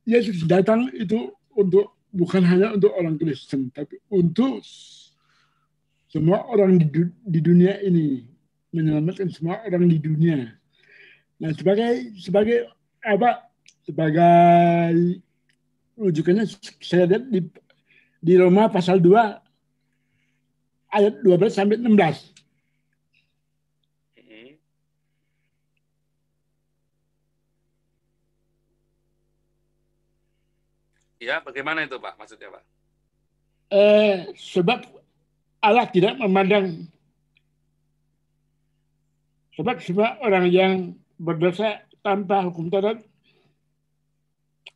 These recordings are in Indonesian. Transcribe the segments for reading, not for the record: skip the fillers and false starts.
Yesus datang itu bukan hanya untuk orang Kristen, tapi untuk semua orang di dunia ini, menyelamatkan semua orang di dunia. Nah, sebagai apa? Sebagai rujukannya saya lihat di Roma pasal 2 ayat 12 sampai 16. Ya, bagaimana itu Pak? Maksudnya Pak? Sebab Allah tidak memandang, sebab semua orang yang berdosa tanpa hukum Taurat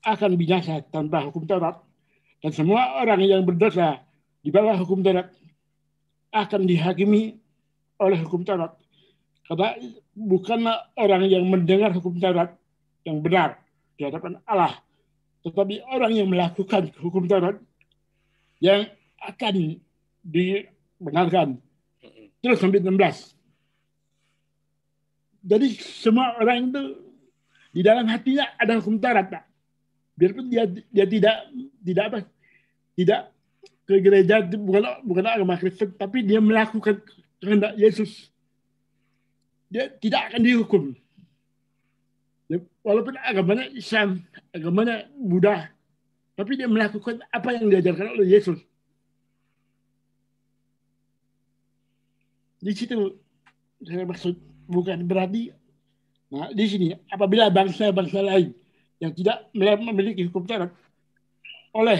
akan binasa tanpa hukum Taurat, dan semua orang yang berdosa di bawah hukum Taurat akan dihakimi oleh hukum Taurat. Karena bukanlah orang yang mendengar hukum Taurat yang benar di hadapan Allah, tetapi orang yang melakukan hukum Taurat yang akan dibenarkan. Terus sampai 16. Jadi semua orang itu di dalam hatinya ada hukum Taurat, Pak. Biarpun dia tidak ke gereja, bukan agama Kristen, tapi dia melakukan kehendak Yesus, dia tidak akan dihukum. Walaupun agamanya Islam, agamanya Buddha, tapi dia melakukan apa yang diajarkan oleh Yesus. Di situ saya maksud, bukan berarti. Nah, di sini apabila bangsa-bangsa lain yang tidak memiliki hukum Taurat oleh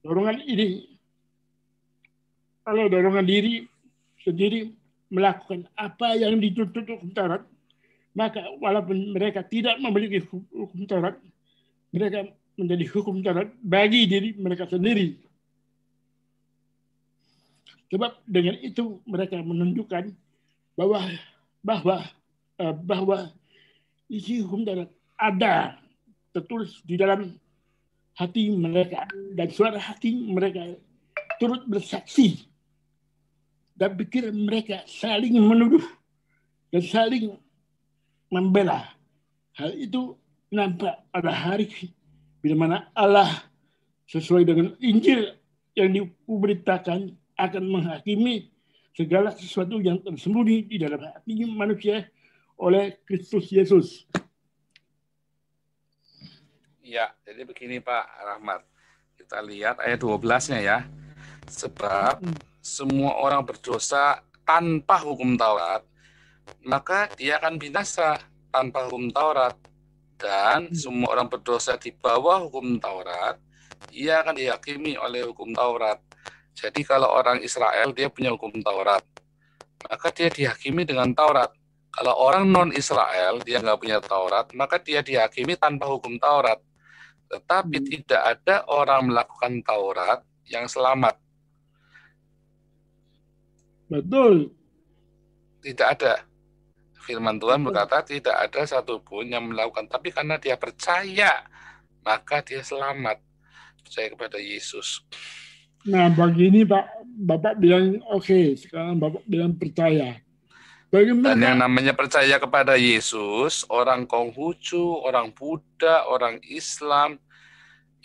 dorongan diri sendiri melakukan apa yang dituntut hukum Taurat, maka walaupun mereka tidak memiliki hukum Taurat, mereka menjadi hukum Taurat bagi diri mereka sendiri. Sebab dengan itu mereka menunjukkan bahwa isi hukum Taurat ada tertulis di dalam hati mereka, dan suara hati mereka turut bersaksi, dan pikiran mereka saling menuduh dan saling membela. Hal itu nampak pada hari bila mana Allah sesuai dengan Injil yang diberitakan akan menghakimi segala sesuatu yang tersembunyi di dalam hati manusia oleh Kristus Yesus. Ya, jadi begini Pak Rahmat. Kita lihat ayat 12-nya ya. Sebab semua orang berdosa tanpa hukum Taurat, maka dia akan binasa tanpa hukum Taurat. Dan semua orang berdosa di bawah hukum Taurat, ia akan dihakimi oleh hukum Taurat. Jadi kalau orang Israel dia punya hukum Taurat, maka dia dihakimi dengan Taurat. Kalau orang non-Israel dia nggak punya Taurat, maka dia dihakimi tanpa hukum Taurat. Tetapi tidak ada orang melakukan Taurat yang selamat. Betul. Tidak ada. Firman Tuhan berkata tidak ada satupun yang melakukan. Tapi karena dia percaya, maka dia selamat. Percaya kepada Yesus. Nah, begini Pak, Bapak bilang oke, sekarang Bapak bilang percaya. Bagaimana? Dan yang namanya percaya kepada Yesus, orang Konghucu, orang Buddha, orang Islam,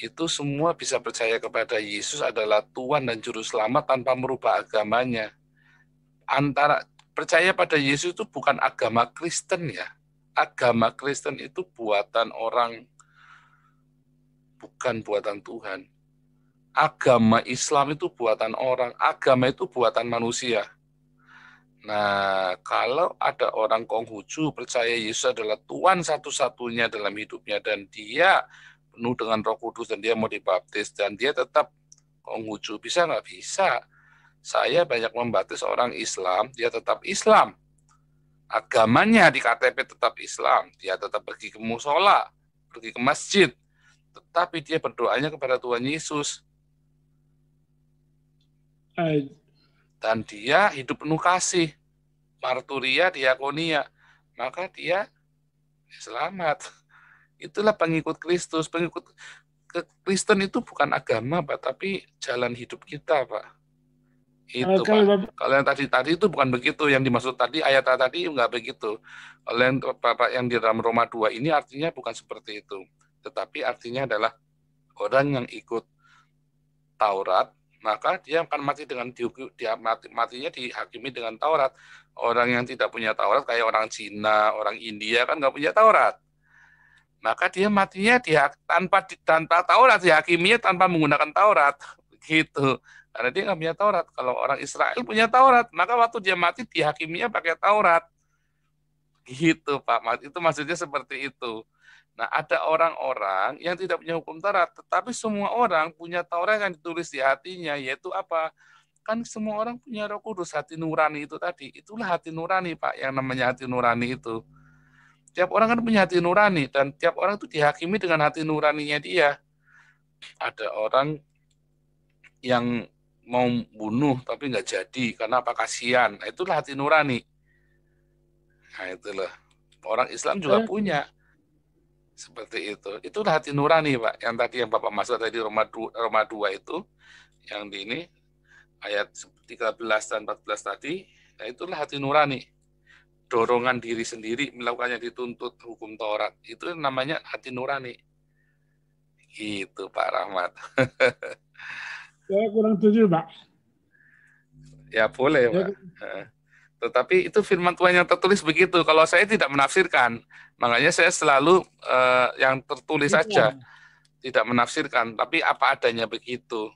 itu semua bisa percaya kepada Yesus adalah Tuhan dan Juru Selamat tanpa merubah agamanya. Antara percaya pada Yesus itu bukan agama Kristen ya. Agama Kristen itu buatan orang, bukan buatan Tuhan. Agama Islam itu buatan orang, agama itu buatan manusia. Nah, kalau ada orang Konghucu percaya Yesus adalah Tuhan satu-satunya dalam hidupnya dan dia penuh dengan Roh Kudus dan dia mau dibaptis dan dia tetap Konghucu, bisa nggak? Bisa. Saya banyak membaptis orang Islam, dia tetap Islam. Agamanya di KTP tetap Islam, dia tetap pergi ke musola, pergi ke masjid, tetapi dia berdoanya kepada Tuhan Yesus. Dan dia hidup penuh kasih, marturia, diakonia, maka dia selamat. Itulah pengikut Kristus. Pengikut Kristen itu bukan agama, Pak, tapi jalan hidup kita, Pak. Itu, Pak. Kalau yang tadi itu bukan begitu. Yang dimaksud tadi, ayat tadi enggak begitu. Kalau yang Bapak yang di dalam Roma 2 ini artinya bukan seperti itu. tetapi artinya adalah orang yang ikut Taurat, maka dia akan mati dengan matinya dihakimi dengan Taurat. Orang yang tidak punya Taurat kayak orang Cina, orang India kan nggak punya Taurat. Maka dia matinya tanpa Taurat, dihakiminya tanpa menggunakan Taurat. Gitu. Karena dia nggak punya Taurat. Kalau orang Israel punya Taurat, maka waktu dia mati dihakiminya pakai Taurat. Gitu, Pak. Itu maksudnya seperti itu. Nah, ada orang-orang yang tidak punya hukum Taurat, tetapi semua orang punya Taurat yang ditulis di hatinya, yaitu apa? Kan semua orang punya Roh Kudus, hati nurani itu tadi. Itulah hati nurani, Pak, yang namanya hati nurani itu. Tiap orang kan punya hati nurani, dan tiap orang itu dihakimi dengan hati nuraninya dia. Ada orang yang mau bunuh, tapi nggak jadi, karena apa? Kasihan. Nah, itulah hati nurani. Nah, itulah. Orang Islam juga punya. Seperti itu. Itulah hati nurani, Pak. Yang tadi yang Bapak maksud tadi Roma 2 itu, yang di ini, ayat 13 dan 14 tadi, nah itulah hati nurani. Dorongan diri sendiri melakukannya dituntut hukum Taurat. Itu namanya hati nurani. Gitu, Pak Rahmat. Saya kurang setuju, Pak. Ya, boleh, Pak. Tetapi itu firman Tuhan yang tertulis begitu. Kalau saya tidak menafsirkan, makanya saya selalu yang tertulis saja, tidak menafsirkan, tapi apa adanya begitu.